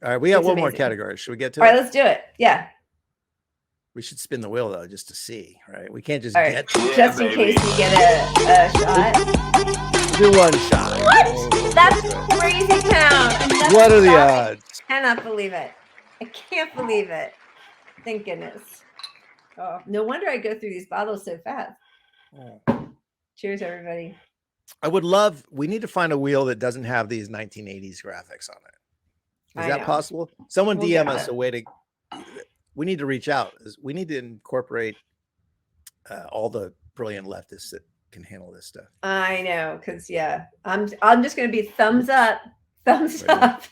All right, we got It's one more amazing. category. Should we get to All it? right, let's do it. Yeah. We should spin the wheel though, just to see. Right? We can't just All right. get to it. Just in case we get a shot. Do one shot. What? That's crazy town. Another What are the shot. odds? I cannot believe it. I can't believe it. Thank goodness. Oh, no wonder I go through these bottles so fast. Cheers, everybody. I would love. We need to find a wheel that doesn't have these 1980s graphics on it. Is that possible? Someone DM us a way to. We need to reach out. We need to incorporate all the brilliant leftists that can handle this stuff. I know, because I'm just going to be thumbs up, thumbs up.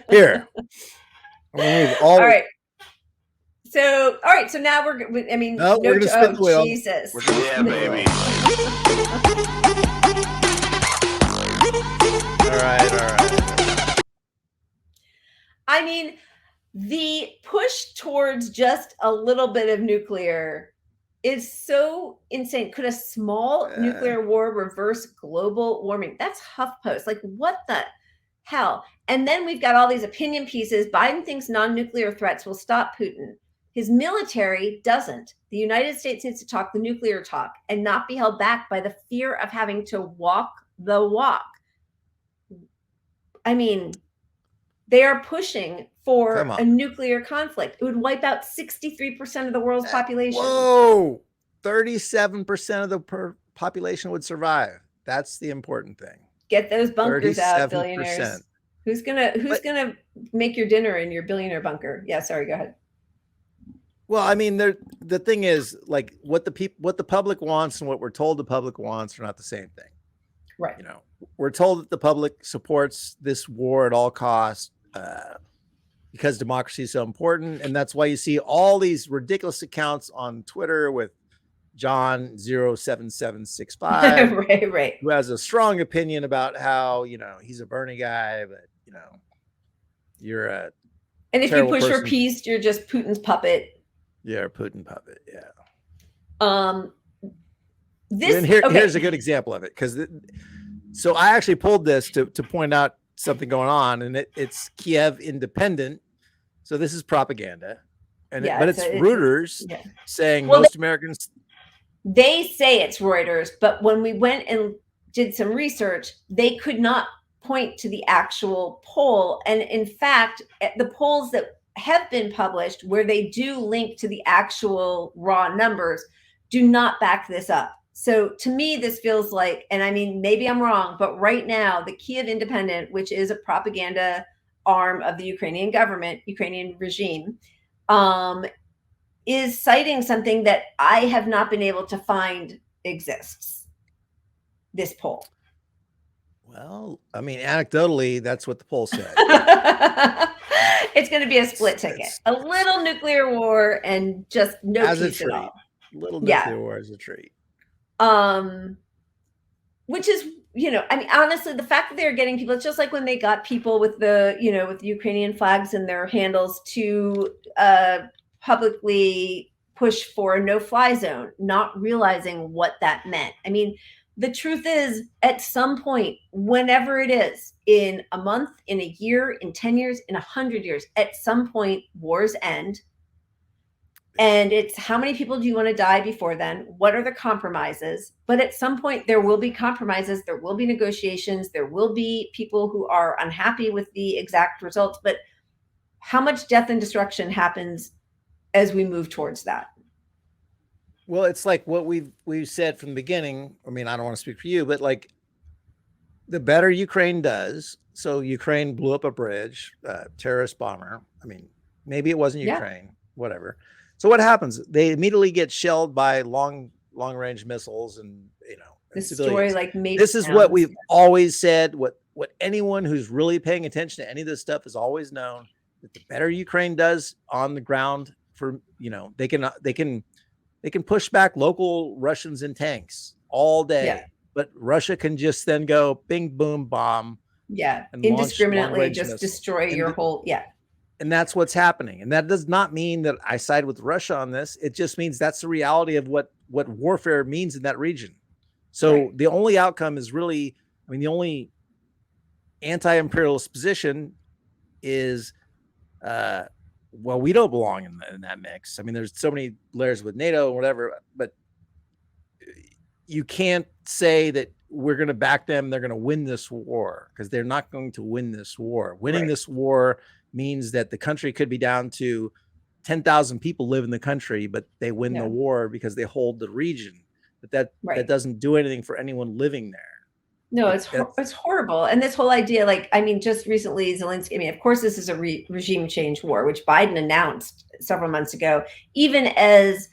Here. All right. So, all right. So now we're going to spin the wheel. Jesus. Yeah, baby. All right. I mean, the push towards just a little bit of nuclear is so insane. Could a small nuclear war reverse global warming? That's HuffPost. Like, what the hell? And then we've got all these opinion pieces. Biden thinks non-nuclear threats will stop Putin. His military doesn't. The United States needs to talk the nuclear talk and not be held back by the fear of having to walk the walk. I mean, they are pushing for a nuclear conflict. It would wipe out 63% of the world's population. Whoa, 37% of the population would survive. That's the important thing. Get those bunkers out, billionaires. Who's gonna make your dinner in your billionaire bunker? Yeah, sorry, go ahead. Well, I mean, the thing is, like, what the public wants and what we're told the public wants are not the same thing. Right. You know, we're told that the public supports this war at all costs because democracy is so important. And that's why you see all these ridiculous accounts on Twitter with John 07765, right, who has a strong opinion about how, you know, he's a Bernie guy, but, you know, you're a and if you push for peace, you're just Putin's puppet. Yeah, Putin puppet. Yeah. Here's a good example of it, because so I actually pulled this to point out something going on, and it's Kyiv Independent. So this is propaganda, but it's Reuters saying most Americans. They say it's Reuters, but when we went and did some research, they could not point to the actual poll. And in fact, the polls that have been published where they do link to the actual raw numbers do not back this up. So to me, this feels like, and I mean, maybe I'm wrong, but right now, the Kyiv Independent, which is a propaganda arm of the Ukrainian government, Ukrainian regime, is citing something that I have not been able to find exists. This poll. Well, I mean, anecdotally, that's what the poll said. It's going to be a split ticket, a little nuclear war, and just no peace at all. Little nuclear war as a treat. Which is, you know, I mean, honestly, the fact that they're getting people, it's just like when they got people with the, you know, with the Ukrainian flags and their handles to publicly push for a no-fly zone, not realizing what that meant. I mean, the truth is, at some point, whenever it is, in a month, in a year, in 10 years, in 100 years, at some point, wars end. And it's how many people do you want to die before then? What are the compromises? But at some point, there will be compromises. There will be negotiations. There will be people who are unhappy with the exact results. But how much death and destruction happens as we move towards that? Well, it's like what we've said from the beginning. I mean, I don't want to speak for you, but like the better Ukraine does. So Ukraine blew up a bridge, terrorist bomber. I mean, maybe it wasn't Ukraine, whatever. So what happens? They immediately get shelled by long range missiles, and you know, destroy like maybe. This is what we've always said. What anyone who's really paying attention to any of this stuff has always known, that the better Ukraine does on the ground, for, you know, they can push back local Russians in tanks all day, but Russia can just then go bing, boom, bomb. And indiscriminately just destroy your whole, And that's what's happening. And that does not mean that I side with Russia on this. It just means that's the reality of what warfare means in that region. So the only outcome is really, I mean, the only anti-imperialist position is, well, we don't belong in that mix. I mean, there's so many layers with NATO and whatever, but you can't say that we're going to back them. They're going to win this war, because they're not going to win this war. Winning this war means that the country could be down to 10,000 people live in the country, but they win the war because they hold the region. But that doesn't do anything for anyone living there. No, it's horrible. And this whole idea, like, I mean, just recently, Zelensky, I mean, of course, this is a regime change war, which Biden announced several months ago, even as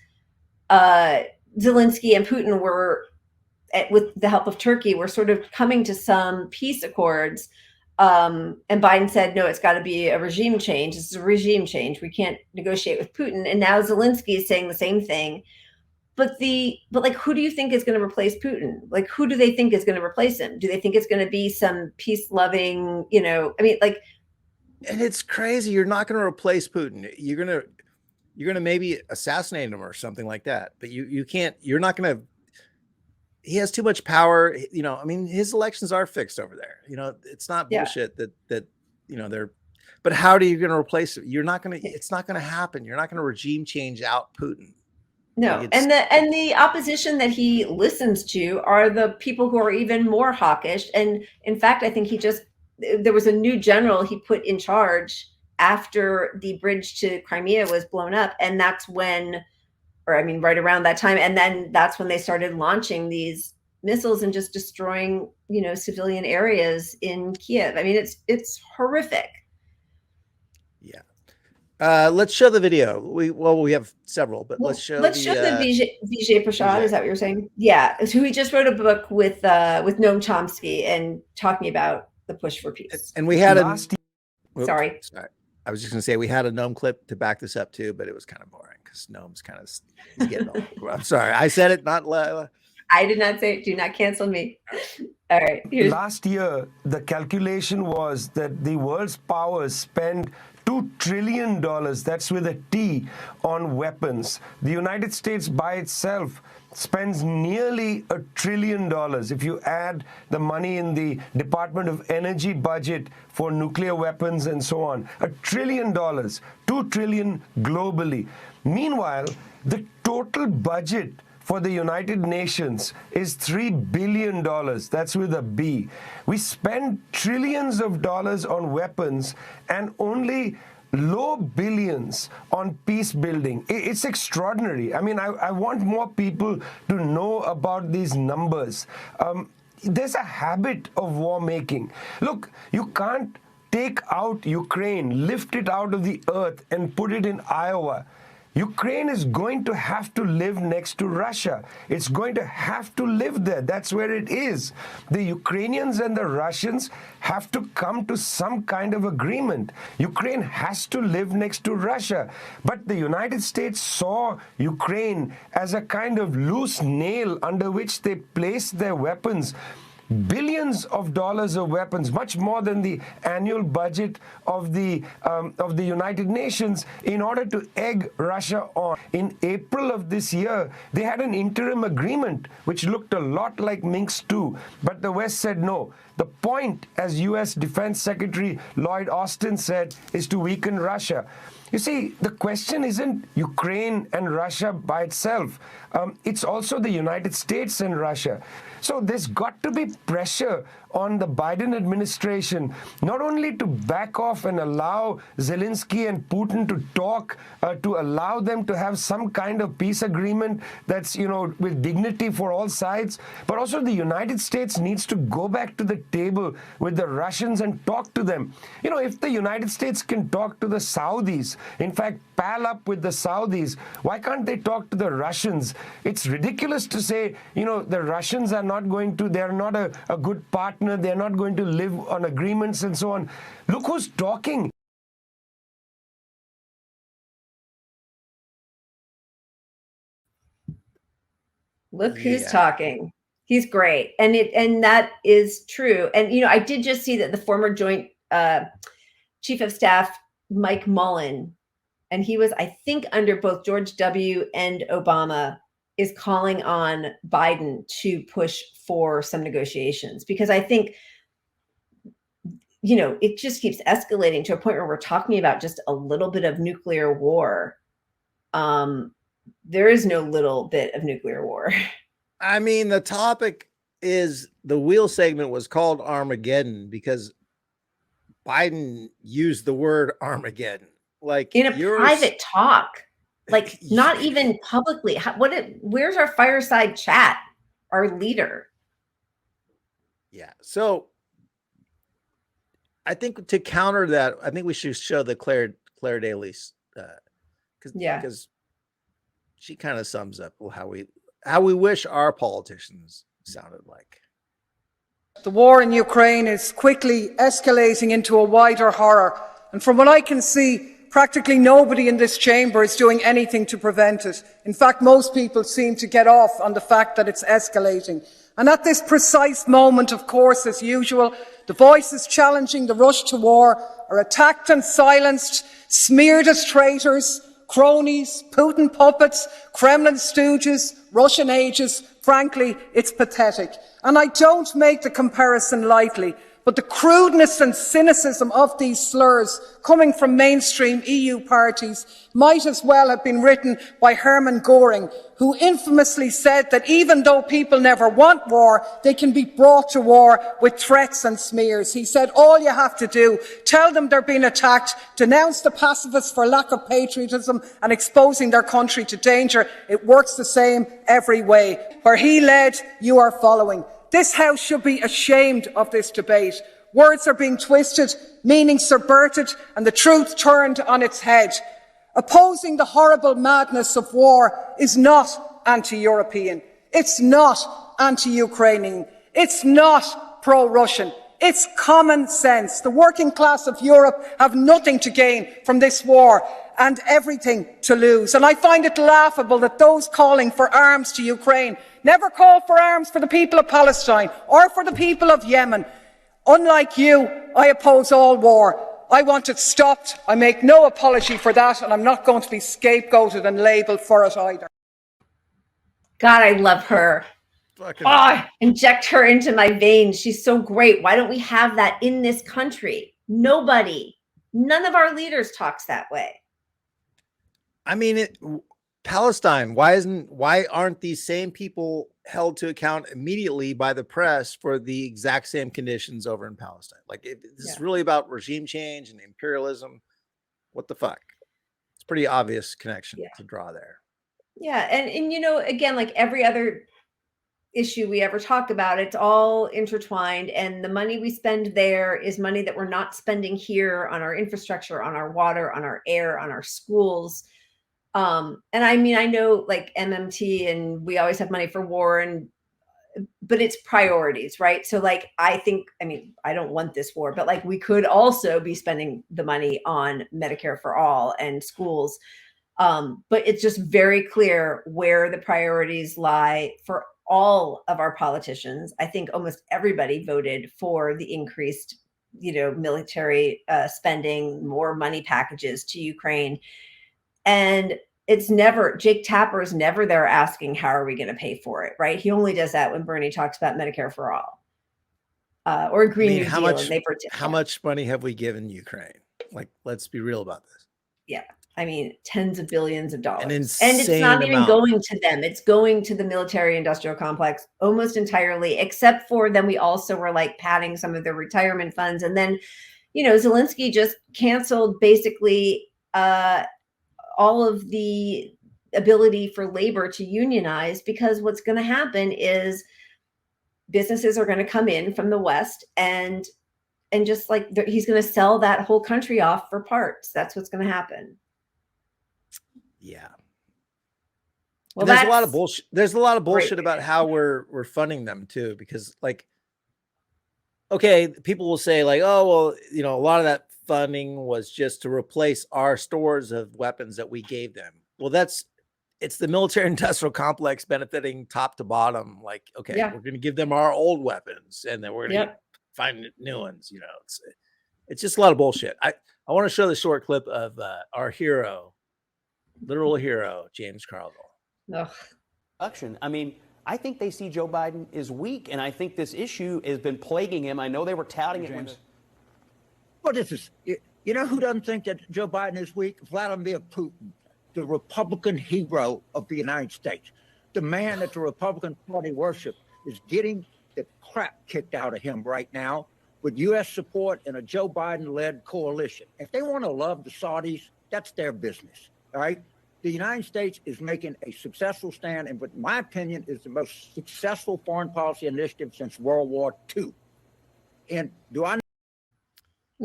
Zelensky and Putin were, with the help of Turkey, were sort of coming to some peace accords. And Biden said, no, it's got to be a regime change. This is a regime change. We can't negotiate with Putin. And now Zelensky is saying the same thing. But like, who do you think is going to replace Putin? Like, who do they think is going to replace him? Do they think it's going to be some peace-loving, I mean, like, and it's crazy. You're not going to replace Putin. You're going to maybe assassinate him or something like that. But you can't. You're not going to. He has too much power. I mean, his elections are fixed over there. It's not bullshit that they're. But how are you going to replace it? You're not going to. It's not going to happen. You're not going to regime change out Putin. No, and the opposition that he listens to are the people who are even more hawkish. And in fact, I think there was a new general he put in charge after the bridge to Crimea was blown up. And that's when, right around that time. And then that's when they started launching these missiles and just destroying, civilian areas in Kyiv. I mean, it's horrific. Yeah. Let's show the video. We have several, but let's show the Vijay Prashad. Is that what you're saying? Yeah. So he just wrote a book with Noam Chomsky and talking about the push for peace. And we had sorry. I was just going to say we had a Noam clip to back this up too, but it was kind of boring because Noam's he's getting old. I'm sorry. I said it, not I did not say it. Do not cancel me. All right. Last year, the calculation was that the world's powers spend $2 trillion, that's with a T, on weapons. The United States by itself spends nearly $1 trillion. If you add the money in the Department of Energy budget for nuclear weapons and so on, $1 trillion, $2 trillion globally. Meanwhile, the total budget for the United Nations is $3 billion. That's with a B. We spend trillions of dollars on weapons and only low billions on peace building. It's extraordinary. I mean, I want more people to know about these numbers. There's a habit of war making. Look, you can't take out Ukraine, lift it out of the earth and put it in Iowa. Ukraine is going to have to live next to Russia. It's going to have to live there. That's where it is. The Ukrainians and the Russians have to come to some kind of agreement. Ukraine has to live next to Russia. But the United States saw Ukraine as a kind of loose nail under which they placed their weapons. Billions of dollars of weapons, much more than the annual budget of the United Nations, in order to egg Russia on. In April of this year, they had an interim agreement which looked a lot like Minsk II, but the West said no. The point, as U.S. Defense Secretary Lloyd Austin said, is to weaken Russia. You see, the question isn't Ukraine and Russia by itself. It's also the United States and Russia. So there's got to be pressure on the Biden administration, not only to back off and allow Zelensky and Putin to talk, to allow them to have some kind of peace agreement that's, with dignity for all sides, but also the United States needs to go back to the table with the Russians and talk to them. If the United States can talk to the Saudis, in fact, pal up with the Saudis, why can't they talk to the Russians? It's ridiculous to say, the Russians are not going to, they're not a good partner, they're not going to live on agreements and so on. Look who's talking. Look who's talking. He's great. And that is true. And, I did just see that the former Joint Chief of Staff, Mike Mullen, and he was, I think, under both George W. and Obama, is calling on Biden to push for some negotiations, because I think it just keeps escalating to a point where we're talking about just a little bit of nuclear war. There is no little bit of nuclear war. I mean, the topic is the wheel segment was called Armageddon because Biden used the word Armageddon. Like in a private talk, like not even publicly. Where's our fireside chat? Our leader. Yeah. So I think to counter that, I think we should show the Claire Daly's because she kind of sums up how we wish our politicians sounded like. The war in Ukraine is quickly escalating into a wider horror, and from what I can see, practically nobody in this chamber is doing anything to prevent it. In fact, most people seem to get off on the fact that it's escalating. And at this precise moment, of course, as usual, the voices challenging the rush to war are attacked and silenced, smeared as traitors, cronies, Putin puppets, Kremlin stooges, Russian ages. Frankly, it's pathetic. And I don't make the comparison lightly, but the crudeness and cynicism of these slurs coming from mainstream EU parties might as well have been written by Hermann Göring, who infamously said that even though people never want war, they can be brought to war with threats and smears. He said, all you have to do, tell them they're being attacked, denounce the pacifists for lack of patriotism and exposing their country to danger. It works the same every way. Where he led, you are following. This House should be ashamed of this debate. Words are being twisted, meaning subverted, and the truth turned on its head. Opposing the horrible madness of war is not anti-European. It's not anti-Ukrainian. It's not pro-Russian. It's common sense. The working class of Europe have nothing to gain from this war and everything to lose. And I find it laughable that those calling for arms to Ukraine never call for arms for the people of Palestine or for the people of Yemen. Unlike you, I oppose all war. I want it stopped. I make no apology for that, and I'm not going to be scapegoated and labelled for it either. God, I love her. Inject her into my veins. She's so great. Why don't we have that in this country? Nobody, none of our leaders talks that way. I mean, Palestine, why aren't these same people held to account immediately by the press for the exact same conditions over in Palestine? Like, this is really about regime change and imperialism. What the fuck? It's pretty obvious connection to draw there. Yeah. And again, like every other issue we ever talk about, it's all intertwined, and the money we spend there is money that we're not spending here on our infrastructure, on our water, on our air, on our schools. And I mean, I know like MMT and we always have money for war, but it's priorities, right? So like, I don't want this war, but like we could also be spending the money on Medicare for all and schools. But it's just very clear where the priorities lie for all of our politicians. I think almost everybody voted for the increased, military spending, more money packages to Ukraine. And Jake Tapper is never there asking, how are we going to pay for it? Right. He only does that when Bernie talks about Medicare for all or Green New Deal. How much money have we given Ukraine? Like, let's be real about this. Yeah. I mean, tens of billions of dollars. An insane and it's not even amount. going to them. It's going to the military industrial complex almost entirely, except for then we also were like padding some of their retirement funds. And then, Zelensky just canceled basically all of the ability for labor to unionize, because what's going to happen is businesses are going to come in from the West and just like he's going to sell that whole country off for parts. That's what's going to happen. Yeah. Well, there's a lot of bullshit. There's a lot of bullshit about how we're funding them too, because like, okay, people will say like, oh, well, a lot of that funding was just to replace our stores of weapons that we gave them. Well, it's the military industrial complex benefiting top to bottom. Like, okay, we're going to give them our old weapons and then we're going to find new ones. It's just a lot of bullshit. I want to show the short clip of our hero, literal hero, James Carville. I mean, I think they see Joe Biden is weak, and I think this issue has been plaguing him. I know they were touting it. What is this? You know who doesn't think that Joe Biden is weak? Vladimir Putin, the Republican hero of the United States. The man that the Republican Party worships is getting the crap kicked out of him right now with U.S. support in a Joe Biden-led coalition. If they want to love the Saudis, that's their business, all right? The United States is making a successful stand, and what, in my opinion, is the most successful foreign policy initiative since World War II. And do I...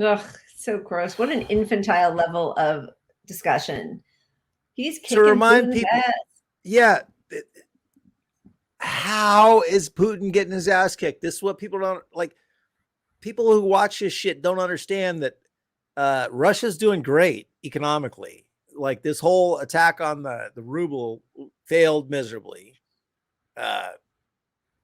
Ugh, so gross. What an infantile level of discussion. He's kicking To remind Putin's people, ass. yeah, how is Putin getting his ass kicked? This is what people don't like. People who watch this shit don't understand that Russia's doing great economically. Like this whole attack on the ruble failed miserably.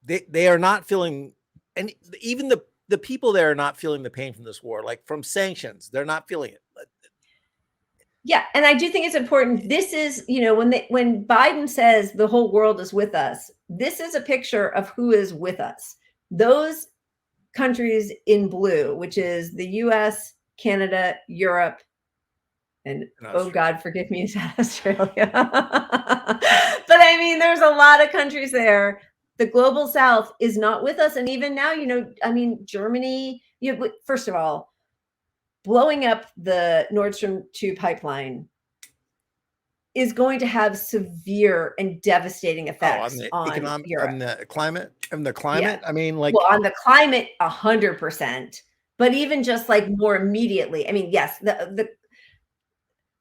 They are not feeling, and even the people there are not feeling the pain from this war, like from sanctions. They're not feeling it. Yeah, and I do think it's important. This is, when Biden says the whole world is with us, this is a picture of who is with us. Those countries in blue, which is the US, Canada, Europe, and oh God, forgive me, is that Australia? But I mean, there's a lot of countries there. The global South is not with us. And even now, Germany, first of all, blowing up the Nord Stream 2 pipeline is going to have severe and devastating effects on Europe. on the climate. Yeah. I mean, on the climate, 100%. But even just like more immediately, I mean, yes,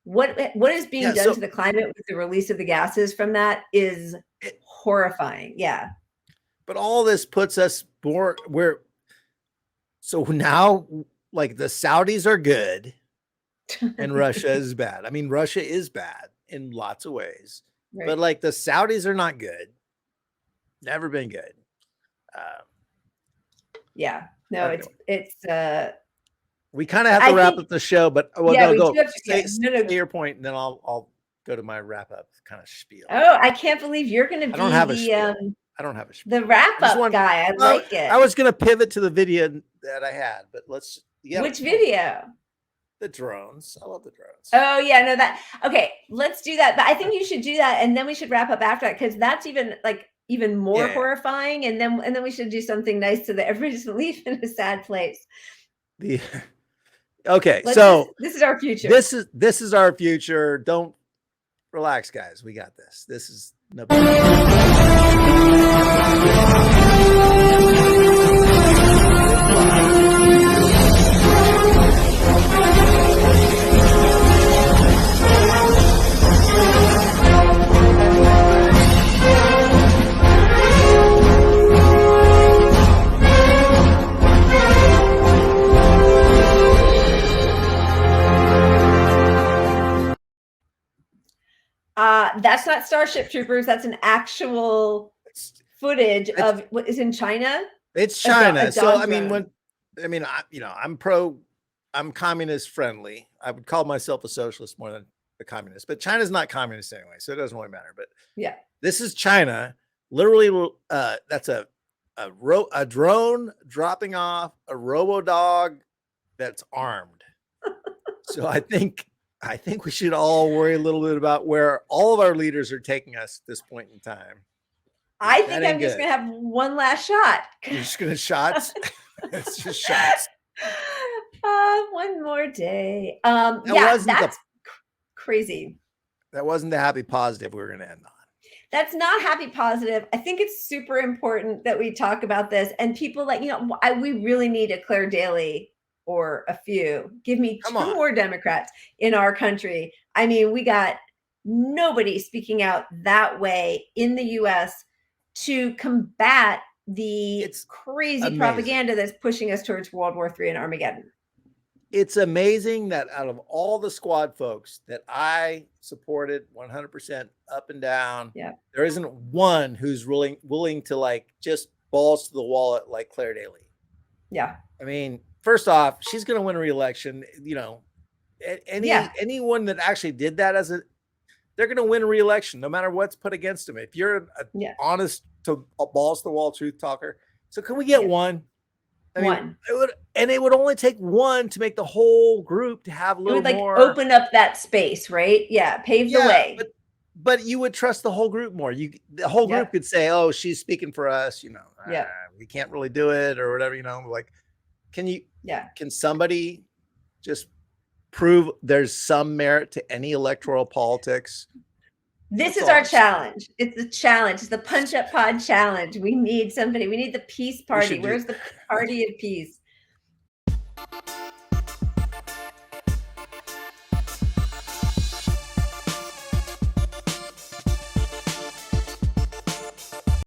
what is being done to the climate with the release of the gases from that is horrifying. Yeah. But all this puts us more where. So now, like the Saudis are good, and Russia is bad. I mean, Russia is bad in lots of ways, right. But like the Saudis are not good. Never been good. Yeah. No, it's. We kind of have to wrap up the show, but go. Say your point, and then I'll go to my wrap up kind of spiel. Oh, I can't believe you're going to be I don't have a spiel. The wrap up guy. I like it. I was going to pivot to the video that I had, but let's. Which video? The drones. I love the drones. Oh yeah, no, okay. Let's do that. But I think you should do that, and then we should wrap up after that because that's even more horrifying. And then we should do something nice so that everybody doesn't leave in a sad place. Okay, this is our future. This is our future. Don't relax, guys. We got this. This is no. That's not Starship Troopers. That's an actual footage of what is in China. It's China. So I mean, I'm communist friendly. I would call myself a socialist more than a communist, but China's not communist anyway, so it doesn't really matter. But yeah, this is China. Literally, that's a drone dropping off a robo-dog that's armed. So I think we should all worry a little bit about where all of our leaders are taking us at this point in time. I think I'm just going to have one last shot. You're just going to shots? It's just shots. One more day. That's crazy. That wasn't the happy positive we were going to end on. That's not happy positive. I think it's super important that we talk about this. And people we really need a Claire Daly or a few. Give me two more Democrats in our country. I mean, we got nobody speaking out that way in the U.S. to combat the crazy propaganda that's pushing us towards World War III and Armageddon. It's amazing that out of all the squad folks that I supported 100% up and down, there isn't one who's willing to just balls to the wall like Claire Daly. Yeah. I mean, first off, she's going to win a re-election. Anyone that actually did that they're going to win a re-election no matter what's put against them. If you're an honest to balls to the wall truth talker. So can we get one? I mean, One. it would only take one to make the whole group to have a It little would like more. open up that space, right? Yeah, pave the way. But you would trust the whole group more. The whole group could say, "Oh, she's speaking for us," we can't really do it or whatever, like, can somebody just prove there's some merit to any electoral politics? This is our challenge. It's the challenge. It's the Punch Up Pod challenge. We need somebody. We need the peace party. Where's the party of peace?